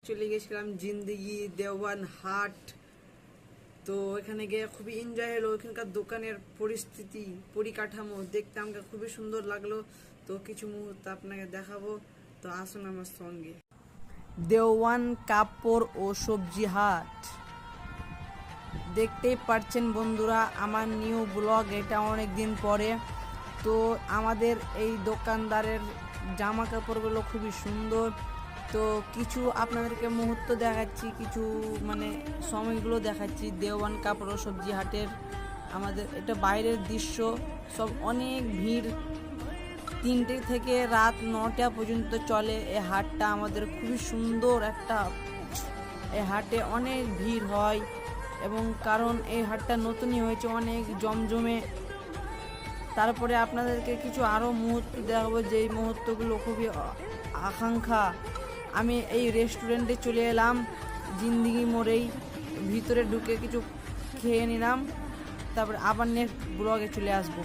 চলে গেছিলাম জিন্দিগি দেওয়ান হাট। তো এখানে গিয়ে খুবই এনজয় হলো। ওখানকার দোকানের পরিস্থিতি পরিকাঠামো দেখতে আমাকে খুবই সুন্দর লাগলো। তো কিছু মুহূর্ত আপনাকে দেখাবো, তো আসুন আমার সঙ্গে। দেওয়ান কাপড় ও সবজি হাট দেখতেই পাচ্ছেন বন্ধুরা, আমার নিউ ব্লগ, এটা অনেক দিন পরে। তো আমাদের এই দোকানদারের জামা কাপড়গুলো খুবই সুন্দর। তো কিছু আপনাদেরকে মুহূর্ত দেখাচ্ছি, কিছু সময়গুলো দেখাচ্ছি দেওয়ান কাপড় ও সবজি হাটের। আমাদের এটা বাইরের দৃশ্য, সব অনেক ভিড়। 3টে থেকে রাত 9টা পর্যন্ত চলে এই হাটটা। আমাদের খুবই সুন্দর একটা, এই হাটে অনেক ভিড় হয় এবং কারণ এই হাটটা নতুনই হয়েছে, অনেক জমজমে। তারপরে আপনাদেরকে কিছু আরও মুহূর্ত দেখাবো, যেই মুহূর্তগুলো খুবই আকাঙ্ক্ষা। আমি এই রেস্টুরেন্টে চলে এলাম জিন্দিগি মোড়েই, ভিতরে ঢুকে কিছু খেয়ে নিলাম, তারপরে আবার নেক্সট ব্লগে চলে আসবো।